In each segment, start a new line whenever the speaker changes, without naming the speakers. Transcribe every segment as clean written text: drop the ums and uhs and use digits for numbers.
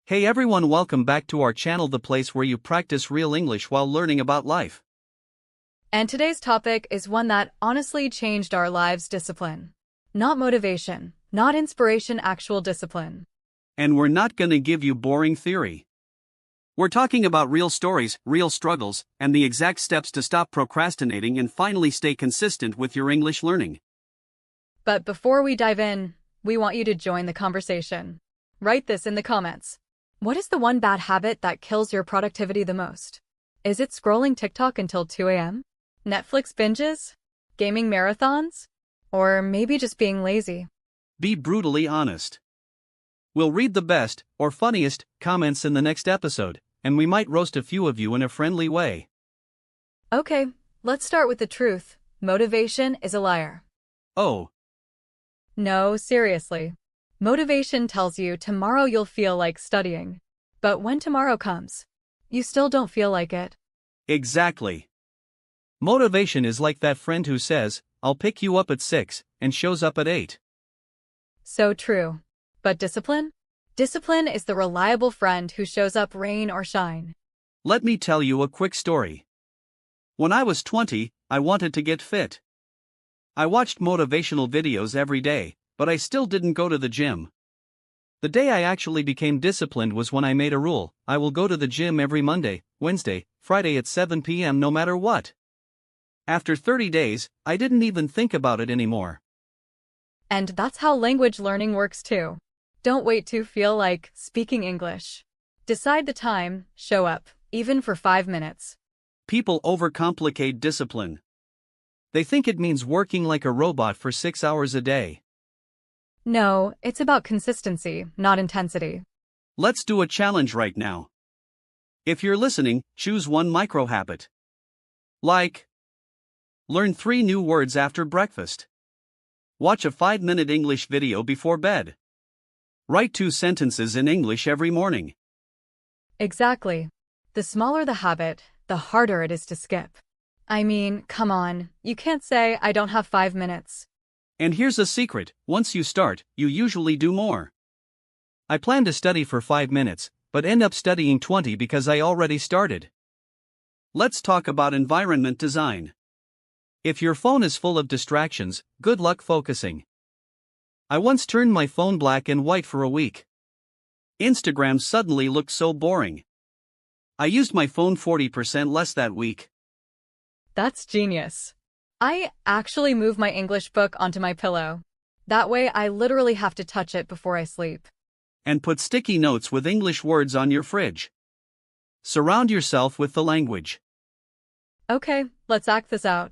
Hey everyone, welcome back to our channel, the place where you practice real English while learning about life.
And today's topic is one that honestly changed our lives: discipline. Not motivation, not inspiration, actual discipline.
And we're not gonna give you boring theory. We're talking about real stories, real struggles, and the exact steps to stop procrastinating and finally stay consistent with your English learning.
But before we dive in, we want you to join the conversation. Write this in the comments. What is the one bad habit that kills your productivity the most? Is it scrolling TikTok until 2 a.m.? Netflix binges? Gaming marathons? Or maybe just being lazy?
Be brutally honest. We'll read the best, or funniest, comments in the next episode, and we might roast a few of you in a friendly way.
Okay, let's start with the truth. Motivation is a liar.
Oh.
No, seriously. Motivation tells you tomorrow you'll feel like studying. But when tomorrow comes, you still don't feel like it.
Exactly. Motivation is like that friend who says, "I'll pick you up at 6, and shows up at 8.
So true. But discipline? Discipline is the reliable friend who shows up rain or shine.
Let me tell you a quick story. When I was 20, I wanted to get fit. I watched motivational videos every day, but I still didn't go to the gym. The day I actually became disciplined was when I made a rule: I will go to the gym every Monday, Wednesday, Friday at 7 p.m. no matter what. After 30 days, I didn't even think about it anymore.
And that's how language learning works too. Don't wait to feel like speaking English. Decide the time, show up, even for 5 minutes.
People overcomplicate discipline. They think it means working like a robot for 6 hours a day.
No, it's about consistency, not intensity.
Let's do a challenge right now. If you're listening, choose one micro habit. Like, learn 3 new words after breakfast. Watch a 5-minute English video before bed. Write 2 sentences in English every morning.
Exactly. The smaller the habit, the harder it is to skip. I mean, come on, you can't say I don't have 5 minutes.
And here's a secret: once you start, you usually do more. I plan to study for 5 minutes, but end up studying 20 because I already started. Let's talk about environment design. If your phone is full of distractions, good luck focusing. I once turned my phone black and white for a week. Instagram suddenly looked so boring. I used my phone 40% less that week.
That's genius. I actually move my English book onto my pillow. That way I literally have to touch it before I sleep.
And put sticky notes with English words on your fridge. Surround yourself with the language.
Okay, let's act this out.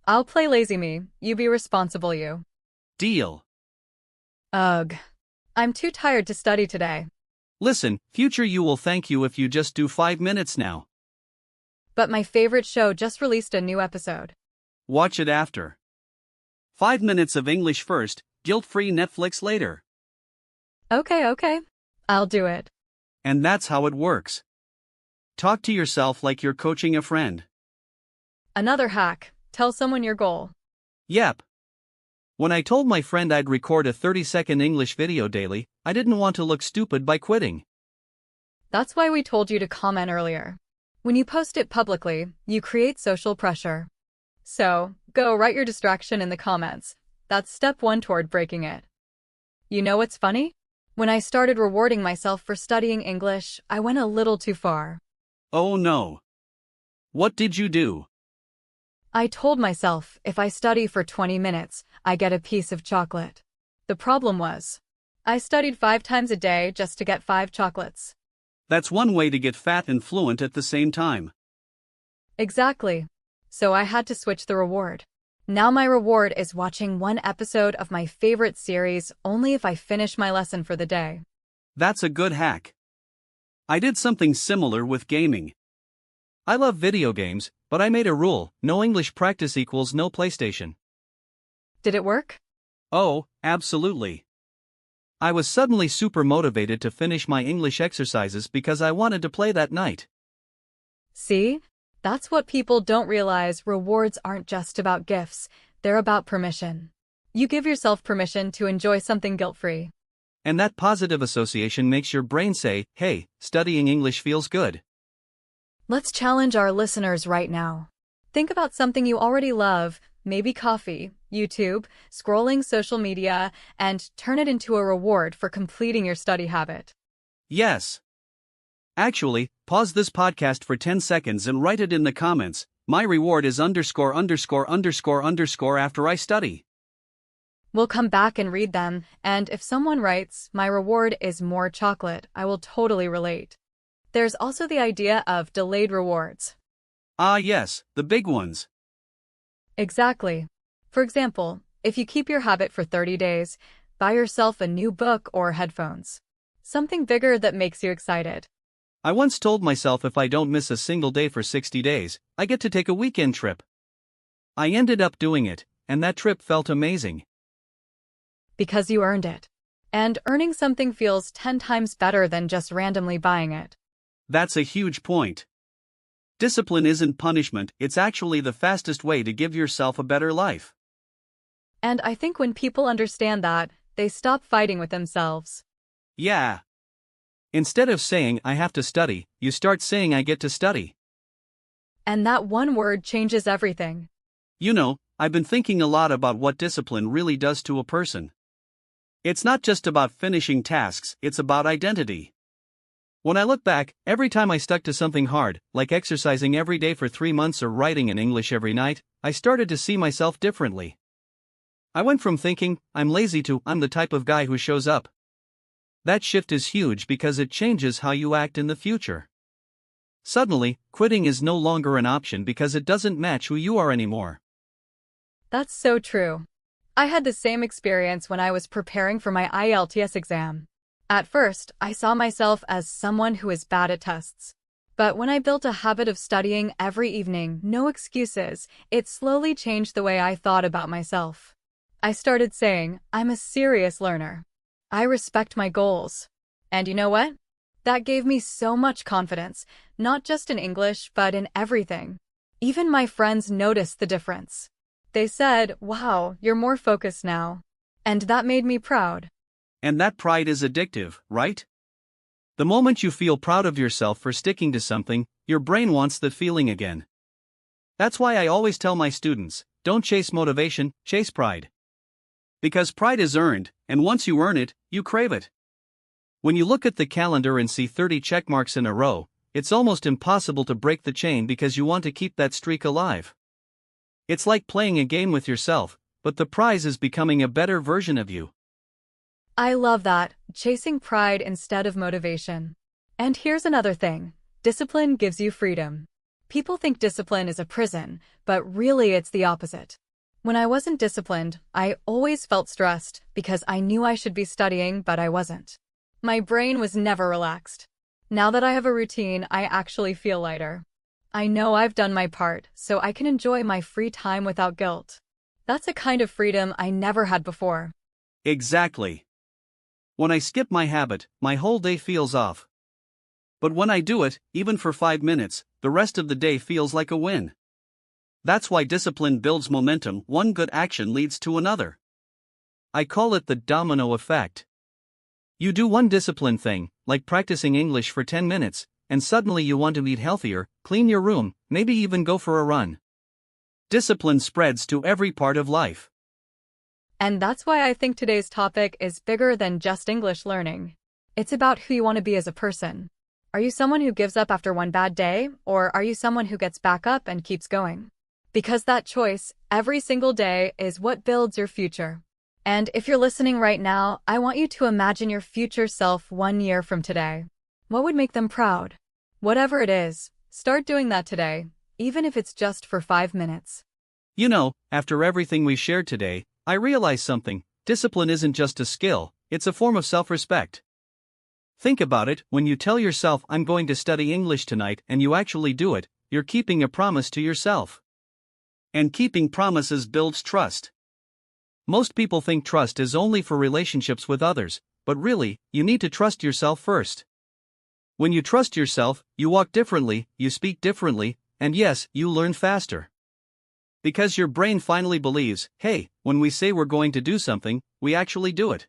I'll play lazy me, you be responsible you.
Deal.
Ugh. I'm too tired to study today.
Listen, future you will thank you if you just do 5 minutes now.
But my favorite show just released a new episode.
Watch it after. 5 minutes of English first, guilt-free Netflix later.
Okay. I'll do it.
And that's how it works. Talk to yourself like you're coaching a friend.
Another hack: tell someone your goal.
Yep. When I told my friend I'd record a 30-second English video daily, I didn't want to look stupid by quitting.
That's why we told you to comment earlier. When you post it publicly, you create social pressure. So, go write your distraction in the comments. That's step 1 toward breaking it. You know what's funny? When I started rewarding myself for studying English, I went a little too far.
Oh no. What did you do?
I told myself if I study for 20 minutes, I get a piece of chocolate. The problem was, I studied 5 times a day just to get 5 chocolates.
That's one way to get fat and fluent at the same time.
Exactly. So I had to switch the reward. Now my reward is watching 1 episode of my favorite series only if I finish my lesson for the day.
That's a good hack. I did something similar with gaming. I love video games, but I made a rule: no English practice equals no PlayStation.
Did it work?
Oh, absolutely. I was suddenly super motivated to finish my English exercises because I wanted to play that night.
See? That's what people don't realize: rewards aren't just about gifts, they're about permission. You give yourself permission to enjoy something guilt-free.
And that positive association makes your brain say, hey, studying English feels good.
Let's challenge our listeners right now. Think about something you already love, maybe coffee, YouTube, scrolling social media, and turn it into a reward for completing your study habit.
Yes. Actually, pause this podcast for 10 seconds and write it in the comments. My reward is underscore underscore underscore underscore after I study.
We'll come back and read them, and if someone writes, my reward is more chocolate, I will totally relate. There's also the idea of delayed rewards.
Ah yes, the big ones.
Exactly. For example, if you keep your habit for 30 days, buy yourself a new book or headphones. Something bigger that makes you excited.
I once told myself if I don't miss a single day for 60 days, I get to take a weekend trip. I ended up doing it, and that trip felt amazing.
Because you earned it. And earning something feels 10 times better than just randomly buying it.
That's a huge point. Discipline isn't punishment, it's actually the fastest way to give yourself a better life.
And I think when people understand that, they stop fighting with themselves.
Yeah. Instead of saying, I have to study, you start saying, I get to study.
And that one word changes everything.
You know, I've been thinking a lot about what discipline really does to a person. It's not just about finishing tasks, it's about identity. When I look back, every time I stuck to something hard, like exercising every day for 3 months or writing in English every night, I started to see myself differently. I went from thinking, I'm lazy to, I'm the type of guy who shows up. That shift is huge because it changes how you act in the future. Suddenly, quitting is no longer an option because it doesn't match who you are anymore.
That's so true. I had the same experience when I was preparing for my IELTS exam. At first, I saw myself as someone who is bad at tests. But when I built a habit of studying every evening, no excuses, it slowly changed the way I thought about myself. I started saying, I'm a serious learner. I respect my goals. And you know what? That gave me so much confidence, not just in English, but in everything. Even my friends noticed the difference. They said, wow, you're more focused now. And that made me proud.
And that pride is addictive, right? The moment you feel proud of yourself for sticking to something, your brain wants the feeling again. That's why I always tell my students, don't chase motivation, chase pride. Because pride is earned, and once you earn it, you crave it. When you look at the calendar and see 30 check marks in a row, it's almost impossible to break the chain because you want to keep that streak alive. It's like playing a game with yourself, but the prize is becoming a better version of you.
I love that, chasing pride instead of motivation. And here's another thing, discipline gives you freedom. People think discipline is a prison, but really it's the opposite. When I wasn't disciplined, I always felt stressed because I knew I should be studying, but I wasn't. My brain was never relaxed. Now that I have a routine, I actually feel lighter. I know I've done my part, so I can enjoy my free time without guilt. That's a kind of freedom I never had before.
Exactly. When I skip my habit, my whole day feels off. But when I do it, even for 5 minutes, the rest of the day feels like a win. That's why discipline builds momentum, one good action leads to another. I call it the domino effect. You do one discipline thing, like practicing English for 10 minutes, and suddenly you want to eat healthier, clean your room, maybe even go for a run. Discipline spreads to every part of life.
And that's why I think today's topic is bigger than just English learning. It's about who you want to be as a person. Are you someone who gives up after one bad day, or are you someone who gets back up and keeps going? Because that choice, every single day, is what builds your future. And if you're listening right now, I want you to imagine your future self 1 year from today. What would make them proud? Whatever it is, start doing that today, even if it's just for 5 minutes.
You know, after everything we shared today, I realized something. Discipline isn't just a skill, it's a form of self-respect. Think about it, when you tell yourself I'm going to study English tonight and you actually do it, you're keeping a promise to yourself. And keeping promises builds trust. Most people think trust is only for relationships with others, but really, you need to trust yourself first. When you trust yourself, you walk differently, you speak differently, and yes, you learn faster. Because your brain finally believes, hey, when we say we're going to do something, we actually do it.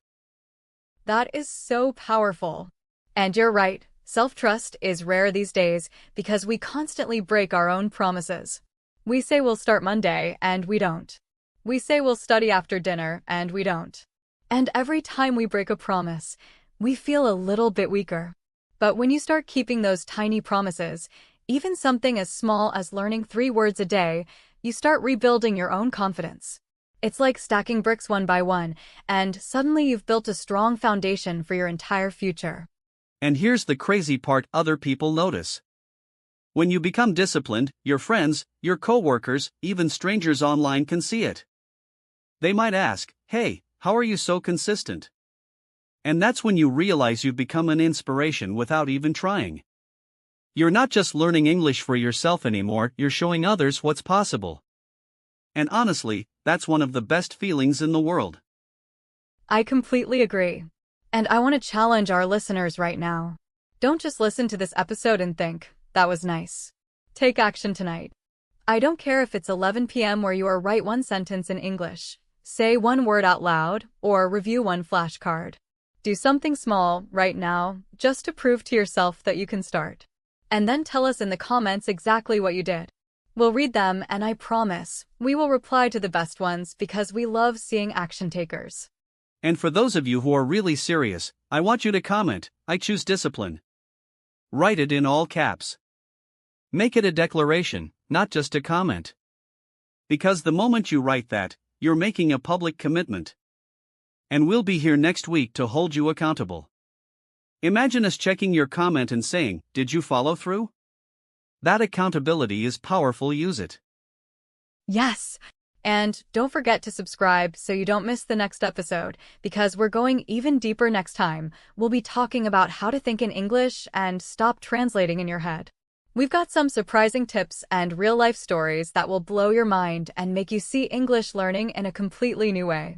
That is so powerful. And you're right, self-trust is rare these days because we constantly break our own promises. We say we'll start Monday, and we don't. We say we'll study after dinner, and we don't. And every time we break a promise, we feel a little bit weaker. But when you start keeping those tiny promises, even something as small as learning 3 words a day, you start rebuilding your own confidence. It's like stacking bricks one by one, and suddenly you've built a strong foundation for your entire future.
And here's the crazy part other people notice. When you become disciplined, your friends, your coworkers, even strangers online can see it. They might ask, "Hey, how are you so consistent?" And that's when you realize you've become an inspiration without even trying. You're not just learning English for yourself anymore, you're showing others what's possible. And honestly, that's one of the best feelings in the world.
I completely agree. And I want to challenge our listeners right now. Don't just listen to this episode and think, that was nice. Take action tonight. I don't care if it's 11 p.m. where you are write one sentence in English, say one word out loud, or review one flashcard. Do something small right now, just to prove to yourself that you can start. And then tell us in the comments exactly what you did. We'll read them, and I promise, we will reply to the best ones because we love seeing action takers.
And for those of you who are really serious, I want you to comment, "I choose discipline." Write it in all caps. Make it a declaration, not just a comment. Because the moment you write that, you're making a public commitment. And we'll be here next week to hold you accountable. Imagine us checking your comment and saying, "Did you follow through?" That accountability is powerful, use it.
Yes! And don't forget to subscribe so you don't miss the next episode, because we're going even deeper next time. We'll be talking about how to think in English and stop translating in your head. We've got some surprising tips and real-life stories that will blow your mind and make you see English learning in a completely new way.